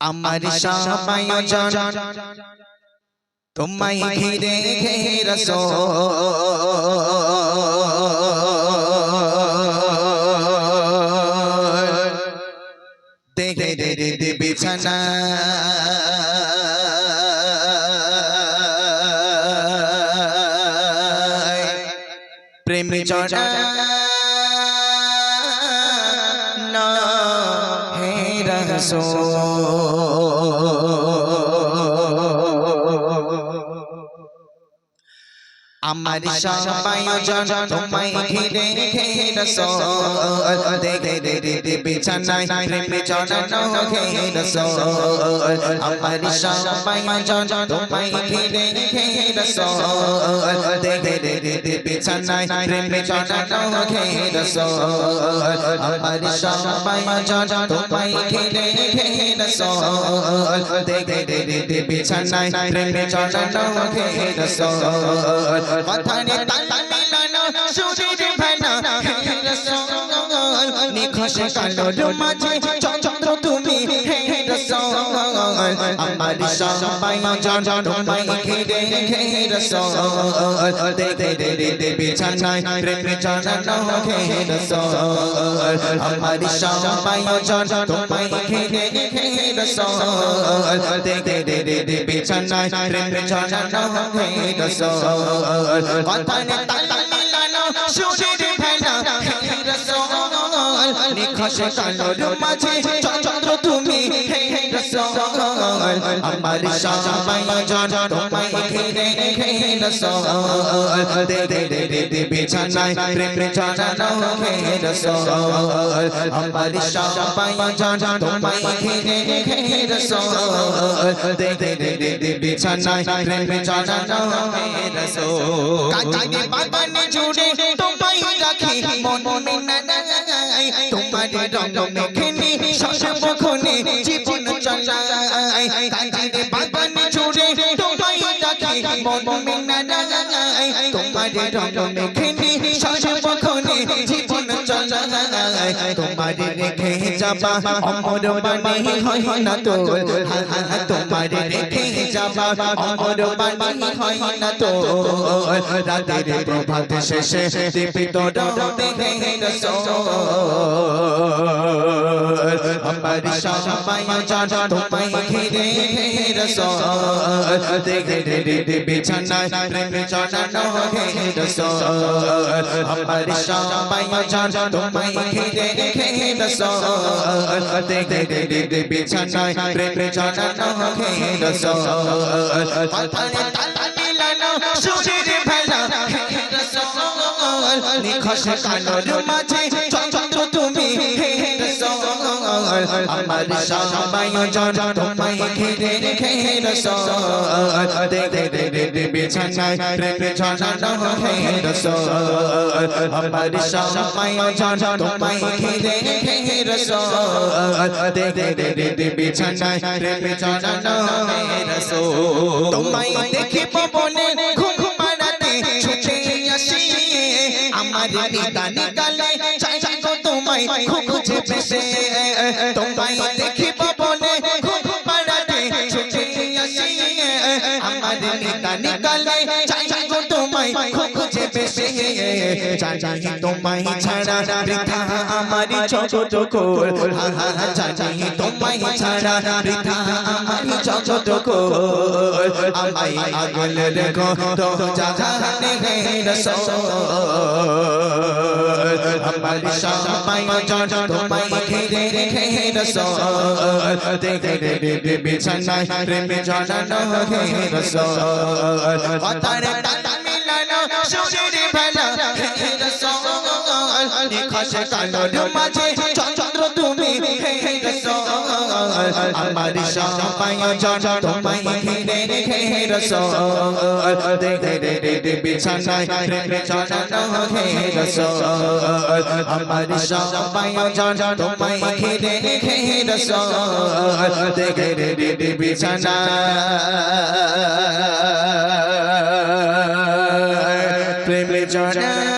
আমার সবাই জন তোমায় ঘিরে রাসূল দেখে দে বিছানা প্রেম চড়া না হে রাসূল আমার সবাই জন তোমায় ঘিরে রাসূল দেখে দে বিছানায় প্রেম চড়ানো হে রাসূল আমার সবাই জন তোমায় ঘিরে রাসূল দেখে দে বিছানায় প্রেম চড়ানো হে রাসূল আমার সবাই জন তোমায় ঘিরে রাসূল দেখে দে বিছানায় প্রেম চড়ানো হে রাসূল কথানে তাল মিলানো সুরের ভানা হে রাসূল নিখোশ কালোর মাঝে চন্দ্র তুমি হে রাসূল আমার সবাই জন তোমায় ঘিরে হে রাসূল দেখে দে বিছানায় প্রেম চড়ানো হে রাসূল আমার সবাই জন তোমায় ঘিরে হে রাসূল দেখে দে বিছানায় প্রেম চড়ানো হে রাসূল কথানে তাল মিলানো সুরের ভানা হে রাসূল নিখোশ কালোর মাঝে চন্দ্র তুমি হে রাসূল আমার সবাই জন তোমায় ঘিরে হে রাসূল দেখে দে বিছানায় প্রেম চড়ানো হে রাসূল আমার সবাই জন তোমায় ঘিরে হে রাসূল দেখে দে বিছানায় প্রেম চড়ানো হে রাসূল কাজে বাগানে জুড়ে তোমায় রাখি মন মিনানাই তোমার রং মেখেনি সর্বক্ষণে জীবন চলাই কাজে বাগানে জুড়ে তোমায় রাখি মন মিনানাই তোমার রং মেখেনি সর্বক্ষণে জীবন চলাই তোমার রেখে যাবা অমর বাণী হয় না তো তোমার রেখে যাবা অমর বাণী হয় না তো রাতের প্রভাত শেষে দীপিত রবে হে রাসূল আমার সবাই জন তোমায় ঘিরে হে রাসূল দেখে দে বিছানায় প্রেম চড়ানো হে রাসূল আমার সবাই জন তোমায় ঘিরে হে রাসূল দেখে দে বিছানায় প্রেম চড়ানো হে রাসূল কথানে তাল মিলানো সুরের ভানা হে রাসূল নিখোশ কালোর মাঝে চন্দ্র তুমি হে রাসূল আমার সবাই জন তোমায় ঘিরে হে রাসূল দেখে দে বিছানায় প্রেম চড়ানো হে রাসূল আমার সবাই জন তোমায় ঘিরে হে রাসূল দেখে দে বিছানায় প্রেম চড়ানো হে রাসূল তোমায় দেখে পবনে ঘুম পাড়াতে ছুটে আসি আমার নিদানে গালে চাই গো তোমায় খুঁজে পেশে তোমায় দেখি পবনে ঘুম পাড়াতে ছুটে আসি আমার নিদানে গালে চাই গো তোমায় খুঁজে পেশে চাই তোমায় ছাড়া বৃথা আমার ছোট কোল চাই তোমায় ছাড়া বৃথা আমার ছোট কোল আমায় আগল রেখো তো জাহানে হে রাসূল আমার সবাই জন তোমায় ঘিরে হে রাসূল দেখে দে বিছানায় প্রেম চড়ানো হে রাসূল কথানে তাল মিলানো সুরের ভানা হে রাসূল নিখোশ কালোর মাঝে চন্দ্র তুমি হে রাসূল আমার সবাই জন তোমায় ঘিরে হে রাসূল দেখে দে বিছানায় প্রেম চড়ানো হে রাসূল আমার সবাই জন তোমায় ঘিরে হে রাসূল দেখে দে বিছানায় প্রেম চড়ানো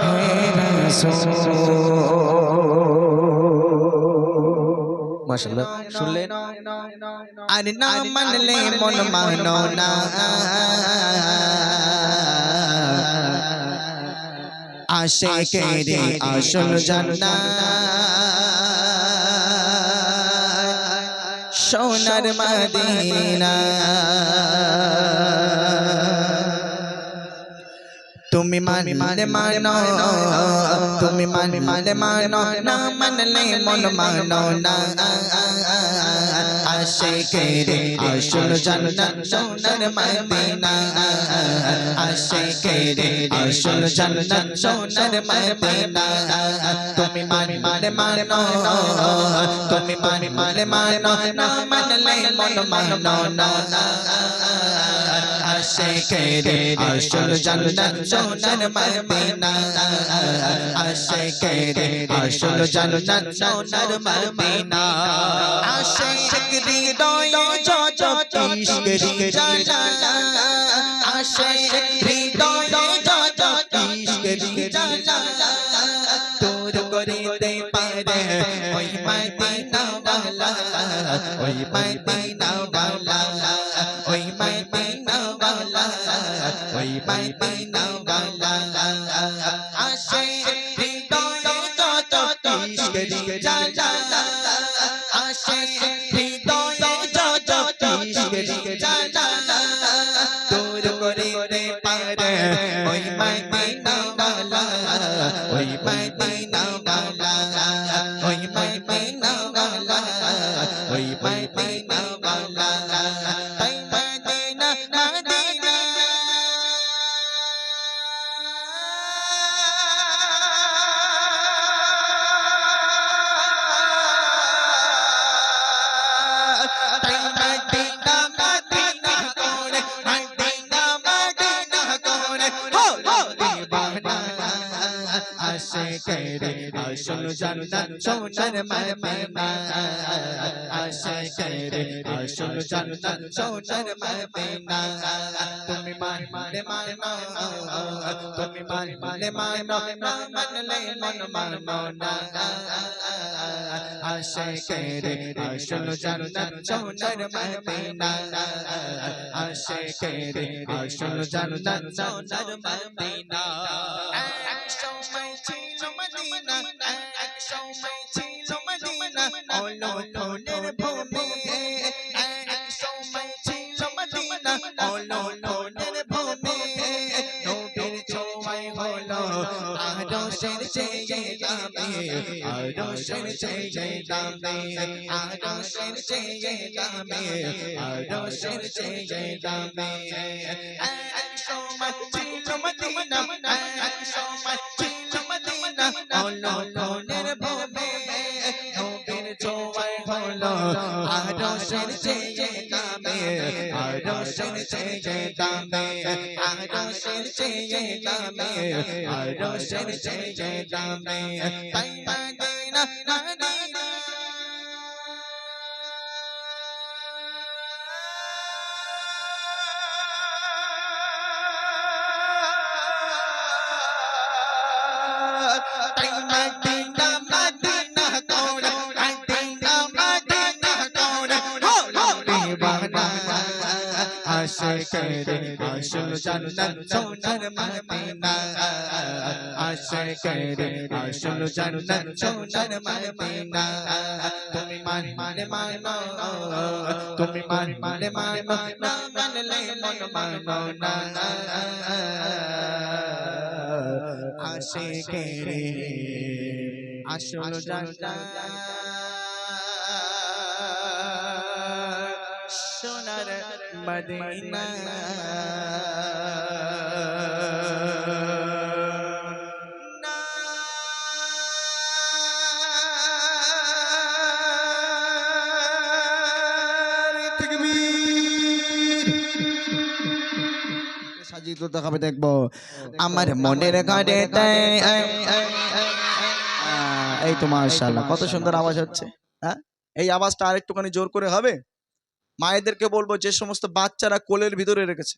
হে রাসূল মাশাআল্লাহ শুনলেন আর না মানলে মন মানো না আশিকের আসল জান্নাত সোনার মদিনা তুমি মানো তুমি মানো না মানলে মন মানো না আশিকের আসল জান্নাত সোনার মদিনা আশিকের আসল জান্নাত সোনার মদিনা তুমি মানো তুমি মানো না মানলে মন মানো না আশিকের আসল জান্নাত সোনার মদিনা আশিকের আসল জান্নাত সোনার মদিনা আশিক হৃদয় যত ইশকের জানা আশিক হৃদয় যত ইশকের জানা তোর করিতে পারে ওই মদিনা ওয়ালা ওই মদিনা ওয়ালা ওই মদিনা ওয়ালা ওই মদিনা ওয়ালা আশিক হৃদয় যত ইশকের জানা আশিক হৃদয় যত ইশকের জানা তোর করিতে পারে ওই মদিনা ওয়ালা ওই মদিনা ওয়ালা ওই মদিনা ওয়ালা ওই মদিনা ওয়ালা তাই মদিনা মদিনা তাই মদিনা মদিনা করে মদিনা মদিনা করে হো দিবানা আশিকের আসল জান্নাত সোনার মদিনা আশিকের আসল জান্নাত সোনার মদিনা তুমি মানো তুমি মানো না মানলে মন মানো না আশিকের আসল জান্নাত সোনার মদিনা আশিকের আসল জান্নাত সোনার মদিনা এক সময় ছিল মদিনা এক সময় ছিল মদিনা ওলো লোনের ভূমি এক সময় ছিল মদিনা ওলো লোনের ভূমি নবীর ছোঁয়ায় হলো আরশের চেয়ে দামি আরশের চেয়ে দামি আরশের চেয়ে দামি আরশের চেয়ে দামি এক সময় ছিল মদিনা এক সময় ছিল মদিনা ওলো লোনের ভূমি নবীর ছোঁয়ায় হলো আরশের চেয়ে দামি আরশের চেয়ে দামি আরশের চেয়ে দামি আরশের চেয়ে দামি তাই মদিনা মদিনা তাই মদিনা মদিনা করে মদিনা মদিনা করে হো দিবানা আশিকের আসল জান্নাত সোনার মদিনা আশিকের আসল জান্নাত সোনার মদিনা তুমি মানো তুমি মানো না মানলে মন মানো না আশিকের আসল জান্নাত সোনার মদিনা সাজিয়ে তো দেখাবে দেখবো আমার মনের ঘরে এই তো মাশাআল্লাহ কত সুন্দর আওয়াজ হচ্ছে হ্যাঁ এই আওয়াজটা আরেকটুখানি জোর করে হবে মায়েদেরকে বলবো যে সমস্ত বাচ্চারা কোলের ভিতরে রেখেছে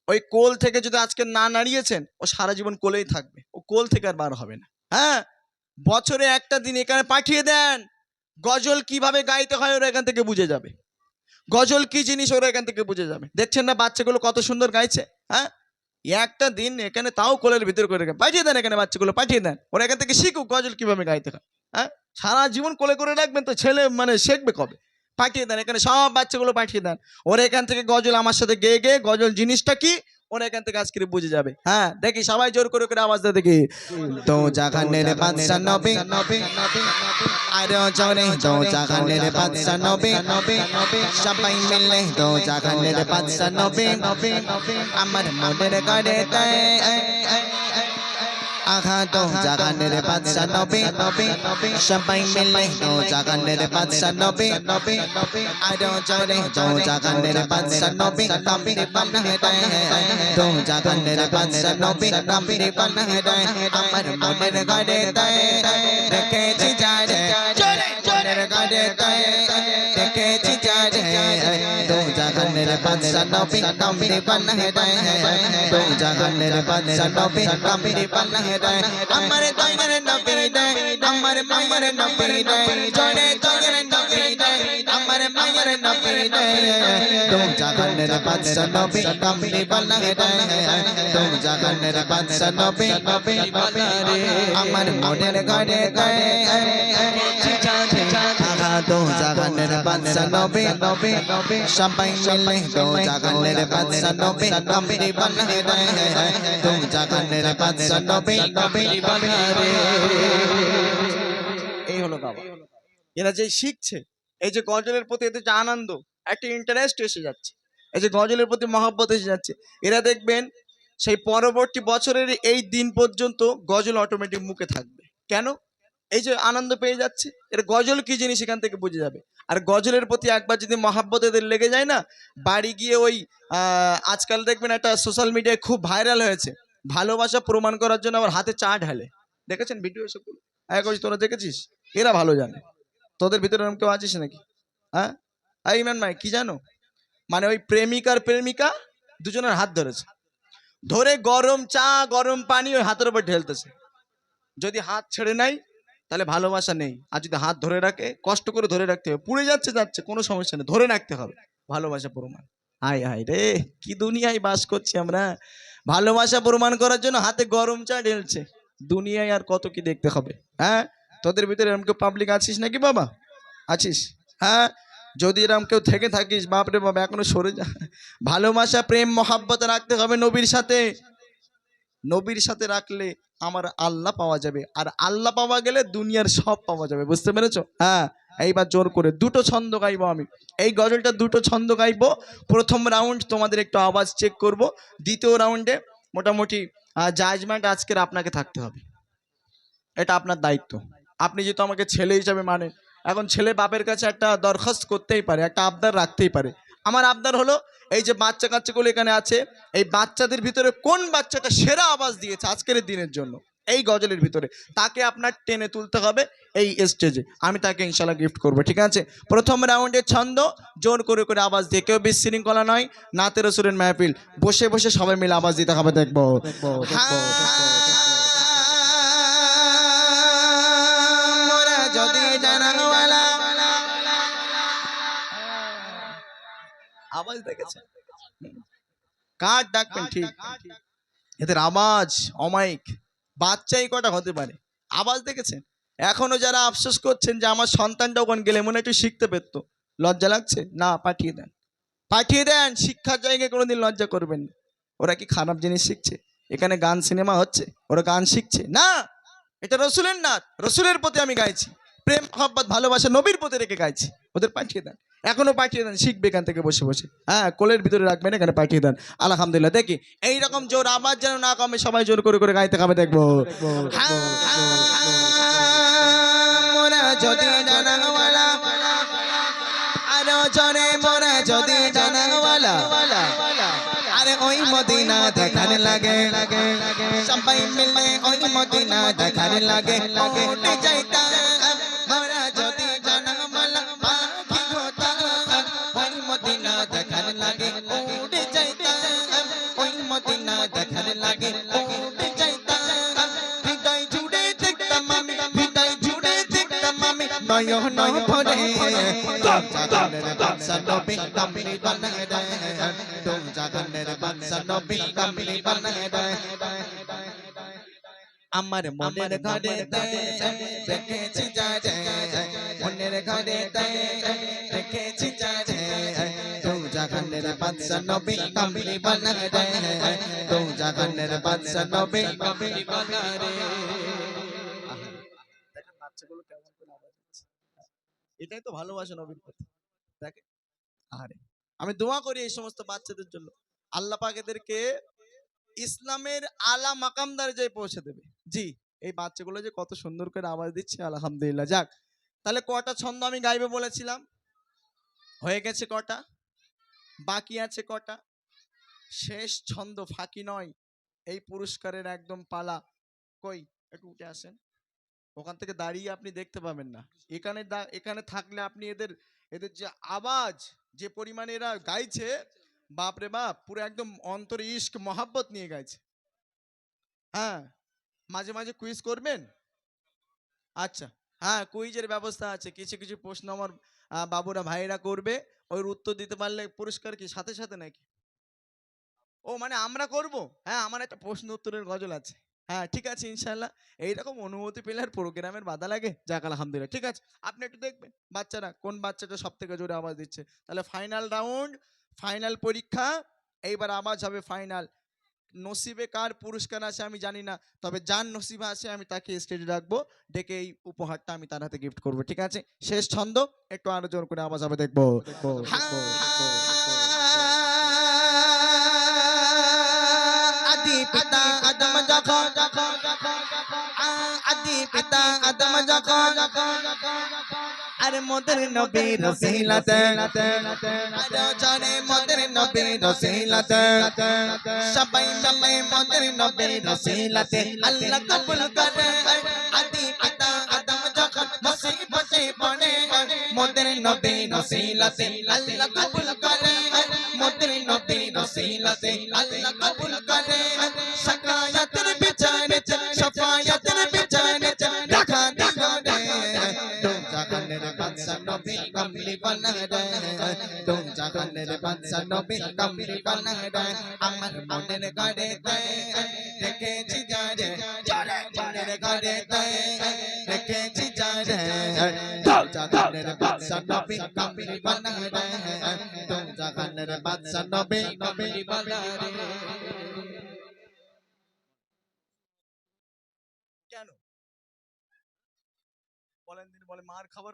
ওই কোল থেকে যদি আজকে না নাড়িয়েছেন ও সারা জীবন কোলেই থাকবে ও কোল থেকে আর বার হবে না হ্যাঁ বছরে একটা দিন এখানে পাঠিয়ে দেন গজল কিভাবে গাইতে হয় ওরা এখান থেকে বুঝে যাবে, গজল কি জিনিস ওরা এখান থেকে বুঝে যাবে। দেখছেন না বাচ্চাগুলো কত সুন্দর গাইছে, হ্যাঁ একটা দিন এখানে তাও কোলের ভিতর করে পাঠিয়ে দেন, এখানে বাচ্চাগুলো পাঠিয়ে দেন, ওরা এখান থেকে শিখুক গজল কিভাবে গাইতে হয়। হ্যাঁ সারা জীবন কোলে করে রাখবেন তো ছেলে মানে শিখবে কবে? পাঠিয়ে দেন, এখানে সব বাচ্চাগুলো পাঠিয়ে দেন, ওরা এখান থেকে গজল আমার সাথে গেয়ে গেয়ে গজল জিনিসটা কি ওরা এখান থেকে আজকে বুঝে যাবে। হ্যাঁ দেখি সবাই জোর করে করে আওয়াজ দেয় দেখি। তো জাগানের বাদশা নবী আরে জোরে তো জাগানের বাদশা নবী সবাই মিলে তো জাগানের বাদশা নবী আমার মনের করে আঘা তো জাগানের বাদশা নবী সবাই মিলে তো জাগানের বাদশা নবী আরে জোরে তো জাগানের বাদশা নবী নবী বানায় তো জাগানের বাদশা নবী নবী বানায় আমার মনের করে দেখেছি যারে জোরে মনের করে দেখেছি যারে তো জাগানের বাদশা নবী নবী বানায় তো জাগানের বাদশা নবী নবী বানায় আমার দয়ার নবী আমার মায়ের নবী জোরে দয়ার নবী আমার মায়ের নবী তো জাগানের বাদশা নবী নবী বানায় তো জাগানের বাদশা নবী নবী বানায় আমার মনের ঘরে তো জাগানের বাদশা নবী সবাই মিলে তো জাগানের বাদশা নবী নবী বানায় তো জাগানের বাদশা নবী নবী বানায়। এই হলো বাবা, এরা যে শিখছে এই যে গজলের প্রতি এদের যে আনন্দ একটা ইন্টারেস্ট এসে যাচ্ছে, এই যে গজলের প্রতি মহব্বত এসে যাচ্ছে, এরা দেখবেন সেই পরবর্তী বছরের এই দিন পর্যন্ত গজল অটোমেটিক মুখে থাকবে। কেন? এই যে আনন্দ পেয়ে যাচ্ছে, এর গজল কি জিনিস এখান থেকে বুঝে যাবে। আর গজলের প্রতি একবার যদি মহাব্বত এদের লেগে যায় না, বাড়ি গিয়ে ওই আজকাল দেখবেন একটা সোশ্যাল মিডিয়ায় খুব ভাইরাল হয়েছে, ভালোবাসা প্রমাণ করার জন্য আবার হাতে চা ঢালে, দেখেছেন ভিডিও সবগুলো? তোরা দেখেছিস? এরা ভালো জানে, তোদের ভিতরে এরকম কেউ আছিস নাকি? হ্যাঁ ইমরান ভাই কি জানো, মানে ওই প্রেমিকার প্রেমিকা দুজনের হাত ধরেছে, ধরে গরম চা গরম পানি ওই হাতের উপর ঢেলতেছে, যদি হাত ছেড়ে নাই তাহলে ভালোবাসা নেই, আর যদি হাত ধরে রাখে কষ্ট করে ধরে রাখতে হবে, পুড়ে যাচ্ছে কোনো সমস্যা নেই, ধরে রাখতে হবে, ভালোবাসা প্রমাণ। হায় হায় রে কি দুনিয়ায় বাস করছি আমরা, ভালোবাসা প্রমাণ করার জন্য হাতে গরম চা ঢেলছে, দুনিয়ায় আর কত কি দেখতে হবে। হ্যাঁ তোদের ভিতরে এরকম কেউ পাবলিক আছিস নাকি বাবা? আছিস? হ্যাঁ যদি এরকম কেউ থেকে থাকিস বাপরে বাবা এখনো সরে যা। ভালোবাসা প্রেম মহাব্বত রাখতে হবে নবীর সাথে, নবীর সাথে রাখলে আমার আল্লাহ পাওয়া যাবে, আর আল্লাহ পাওয়া গেলে দুনিয়ার সব পাওয়া যাবে, বুঝতে পেরেছো? হ্যাঁ এইবার জোর করে দুটো ছন্দ গাইবো আমি, এই গজলটা দুটো ছন্দ গাইবো। প্রথম রাউন্ড তোমাদের একটু আওয়াজ চেক করব, দ্বিতীয় রাউন্ডে মোটামুটি জাজমেন্ট আজকের আপনাকে থাকতে হবে, এটা আপনার দায়িত্ব। আপনি যেহেতু আমাকে ছেলে হিসাবে মানে, এখন ছেলে বাপের কাছে একটা দরখাস্ত করতেই পারে, একটা আবদার রাখতেই পারে। আমার আবদার হলো এই যে বাচ্চা কাচ্চাগুলো এখানে আছে, এই বাচ্চাদের ভিতরে কোন বাচ্চাটা সেরা আওয়াজ দিয়েছে আজকের দিনের জন্য এই গজলের ভিতরে, তাকে আপনার টেনে তুলতে হবে এই স্টেজে, আমি তাকে ইনশাল্লাহ গিফট করবো, ঠিক আছে? প্রথম রাউন্ডের ছন্দ জোর করে করে আওয়াজ দিয়ে, কেউ বিশৃঙ্খলা নয়, নাতে রসুলের মাহফিল, বসে বসে সবাই মিলে আওয়াজ দিতে হবে, দেখবো। আওয়াজ দেখেছেন? কার ডাকবেন ঠিক, এদের আওয়াজ অমাইক, বাচ্চাই কটা হতে পারে, আওয়াজ দেখেছেন? এখনো যারা আফসোস করছেন যে আমার সন্তানটা ওখানে গেলে মনে একটু শিখতে পেতো, লজ্জা লাগছে না, পাঠিয়ে দেন, পাঠিয়ে দেন, শিক্ষার জায়গায় কোনোদিন লজ্জা করবেন না। ওরা কি খারাপ জিনিস শিখছে? এখানে গান সিনেমা হচ্ছে, ওরা গান শিখছে না, এটা রসুলের নাচ, রসুলের প্রতি আমি গাইছি, প্রেম মহব্বত ভালোবাসা নবীর প্রতি রেখে গাইছি, ওদের পাঠিয়ে দেন, এখনো পাঠিয়ে দেন, শিখবে এখান থেকে বসে বসে, হ্যাঁ কোলের ভিতরে রাখবেন, এখানে পাঠিয়ে দেন। আলহামদুলিল্লাহ, দেখি এইরকম জোর আওয়াজ যেন না কমে, সবাই জোর করে করে গাইতে হবে, দেখবো। যদি জানাওয়ালা আরো জনে মোরা যদি জানাওয়ালা, আরে ওই মদিনা দেখার লাগে, সবাই মিলে ওই মদিনা দেখার লাগে, উঠে যাইতা মোরা যদি জানাওয়ালা পাখি হতা, ওই মদিনা দেখার লাগে, উঠে যাইতা ওই মদিনা দেখার লাগে, উঠে যাইতা, হৃদয় জুড়ে দেখতাম আমি, হৃদয় জুড়ে দেখতাম আমি নয়ন ভরে জাগানের বাদশা নবী কামলি বানায় দেয় তো জাগানের বাদশা নবী কামলি বানায় দেয় আমার মনের ঘরে রেখেছি যারে মনের ঘরে রেখেছি যারে তো জাগানের বাদশা নবী কামলি বানায় দেয় তো জাগানের বাদশা নবী কামলি বানায় রে দেখেন বাচ্চাগুলো কেমন করে আওয়াজ দিচ্ছে এটাই তো ভালোবাসা নবীর প্রতি দেখেন আরে আমি দোয়া করি এই সমস্ত বাচ্চাদের জন্য আল্লাহ পাক এদেরকে ইসলামের আলা মাকাম দরজায় পৌঁছে দেবে জি এই বাচ্চাগুলো যে কত সুন্দর করে আওয়াজ দিচ্ছে আলহামদুলিল্লাহ যাক তাহলে কটা ছন্দ আমি গাইবে বলেছিলাম হয়ে গেছে কটা বাকি আছে কটা শেষ ছন্দ ফাঁকি নয় এই পুরস্কারের একদম পালা কই একটু উঠে আসেন ওখান থেকে দাঁড়িয়ে আপনি দেখতে পাবেন না এখানে এখানে থাকলে আপনি এদের এদের যে আওয়াজ যে পরিমাণে এরা গাইছে বাপ রে বাপ পুরো একদম অন্তরে ইশক মহাব্বত নিয়ে গাইছে হ্যাঁ মাঝে মাঝে কুইজ করবেন আচ্ছা হ্যাঁ কুইজের ব্যবস্থা আছে কিছু কিছু প্রশ্ন আমার বাবুরা ভাইরা করবে ওর উত্তর দিতে পারলে পুরস্কার কি সাথে সাথে নাকি ও মানে আমরা করব হ্যাঁ আমার একটা প্রশ্ন উত্তরের গজল আছে হ্যাঁ ঠিক আছে ইনশাল্লাহ এইরকম অনুমতি পেলে আর প্রোগ্রামের বাধা লাগে যাক আলহামদুলিল্লাহ ঠিক আছে আপনি একটু দেখবেন বাচ্চারা কোন বাচ্চাটা সব থেকে জোরে আওয়াজ দিচ্ছে তাহলে ফাইনাল রাউন্ড ফাইনাল পরীক্ষা এইবার আওয়াজ হবে ফাইনাল নসিবে কার পুরস্কার আছে আমি জানি না তবে যার নসিবে আছে আমি তাকে স্টেজে রাখবো ডেকে এই উপহারটা আমি তার হাতে গিফট করবো ঠিক আছে শেষ ছন্দ একটু আরো জোর করে আওয়াজ হবে দেখবো আদি পিতা আদম যখন আদি পিতা আদম যখন আরে মোদের নবী রসিলাতে আরে জানে মোদের নবী রসিলাতে সবাই সবাই মোদের নবী রসিলাতে আল্লাহ কবুল করে আদি পিতা আদম যখন মুসিবতে পড়ে মোদের নবী রসিলাতে আল্লাহ কবুল করে মোদের নবী রসিলাতে আল্লাহ কবুল করে শাকায়াতের বিচারে শাফায়াতের বিচারে রাখা দিল রে তো জাগানের বাদশা নবী কামলি বানায় রে তো জাগানের বাদশা নবী কামলি বানায় রে আমার মনের ঘরে রেখেছি যারে যারে মনের ঘরে রেখেছি যারে তো জাগানের বাদশা নবী কামলি বানায় রে তো জাগানের বাদশা নবী কামলি বানায় রে কেন বলেন তিনি বলে মার খাবার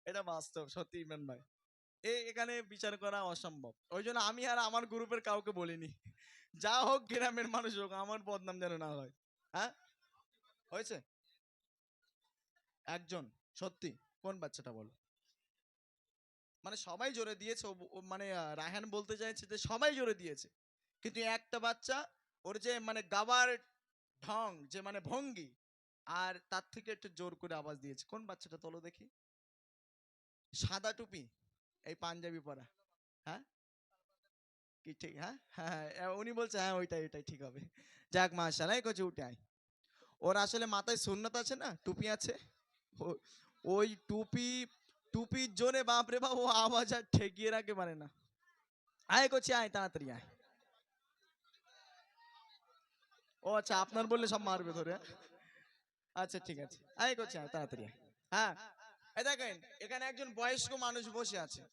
এটা বাস্তব সত্যি ইমরান ভাই এখানে বিচার করা অসম্ভব ওই জন্য আমি আর আমার গ্রুপের কাউকে বলিনি যা হোক গ্রামের মানুষ হোক আমার বদনাম যেন না হয় হ্যাঁ হয়েছে একজন সত্যি কোন বাচ্চাটা বলো মানে সবাই জোরে দিয়েছে মানে রায়হান বলতে চাইছে যে সবাই জোরে দিয়েছে কিন্তু একটা বাচ্চা ওর যে মানে গাবার ঢং যে মানে ভঙ্গি আর তার থেকে একটু জোর করে আওয়াজ দিয়েছে কোন বাচ্চাটা তোলো দেখি সাদা টুপি এই পাঞ্জাবি পরা হ্যাঁ কি ঠিক হ্যাঁ হ্যাঁ হ্যাঁ, উনি বলছে হ্যাঁ ওইটাই ওইটাই ঠিক হবে যাক মাশাআল্লাহ কোচে উঠে আয় ওর আসলে মাথায় সুন্নত আছে না টুপি আছে ওই টুপি টুপির জোরে বাপ রে বাপ ও আওয়াজ আর ঠেকিয়ে রাখে পারে না আয় কোচে আয় তাড়াতাড়ি আয় ও আচ্ছা আপনার বললে সব মারবে ধরে আচ্ছা ঠিক আছে আয় কোচে আয় তাড়াতাড়ি আয় হ্যাঁ এই দেখেন এখানে একজন বয়স্ক মানুষ বসে আছে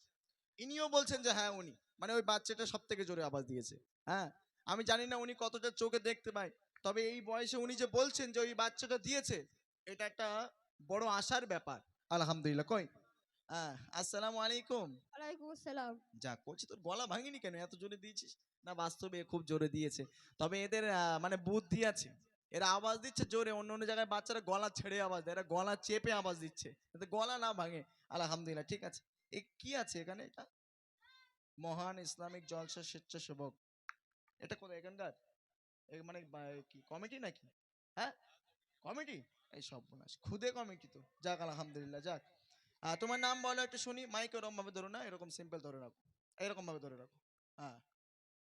ইনিও বলছেন যে হ্যাঁ উনি মানে ওই বাচ্চাটা সব থেকে জোরে আওয়াজ দিয়েছে হ্যাঁ আমি জানি না উনি কতটা চোখে দেখতে পায় তবে এই বয়সে উনি যে বলছেন যে ওই বাচ্চাটা দিয়েছে এটা একটা বড় আশার ব্যাপার আলহামদুলিল্লাহ কই হ্যাঁ আসসালামু আলাইকুম ওয়ালাইকুম আসসালাম। যা করছি তোর গলা ভাঙিনি কেন এত জোরে দিয়েছিস না বাস্তবে এ খুব জোরে দিয়েছে তবে এদের মানে বুদ্ধি আছে এরা আওয়াজ দিচ্ছে জোরে অন্য অন্য জায়গায় বাচ্চারা গলা ছেড়ে আওয়াজ দেয় এরা গলা চেপে আওয়াজ দিচ্ছে যাতে গলা না ভাঙে আলহামদুলিল্লাহ ঠিক আছে এ কি আছে এখানে এটা মহান ইসলামিক জলসা স্বেচ্ছাসেবক এটা কোথায় এখানকার মানে কি কমিটি নাকি হ্যাঁ কমিটি এই সব খুদে কমিটি তো যাক আলহামদুলিল্লাহ যাক তোমার নাম বলো একটু শুনি মাইক এরকম ভাবে ধরো না এরকম সিম্পল ধরে রাখো এরকম ভাবে ধরে রাখো হ্যাঁ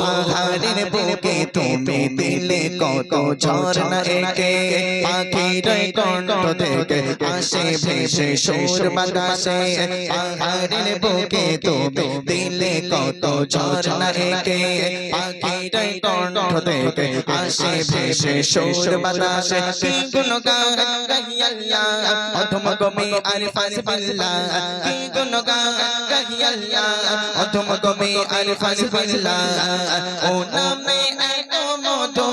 পাহাড়ের বুকে তুমি দিলে কত ঝর্ণা একে পাখির কণ্ঠ থেকে আসে ভেসে সুর বাতাসে পাহাড়ের বুকে তুমি দিলে কত ঝর্ণা একে পাখির কণ্ঠ থেকে আসে ভেসে সুর বাতাসে কি গুণগান গাহি আল্লাহ অধম গমে আরফাস বিল্লাহ কি গুণগান গাহি আল্লাহ অধম গমে আরফাস বিল্লাহ ও নামে এত মধু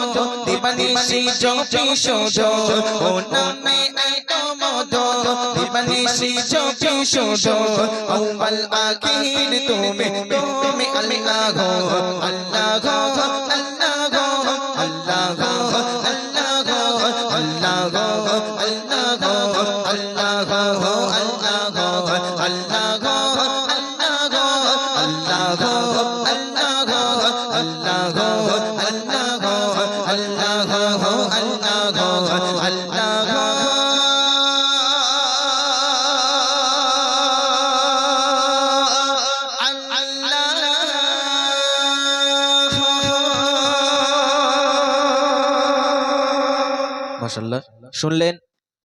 দিবানিশি জপি শুধু ও নামে এত মধু দিবানিশি জপি শুধু আউয়াল আখির তুমি আল্লাহ আল্লাহ মাশাআল্লাহ শুনলেন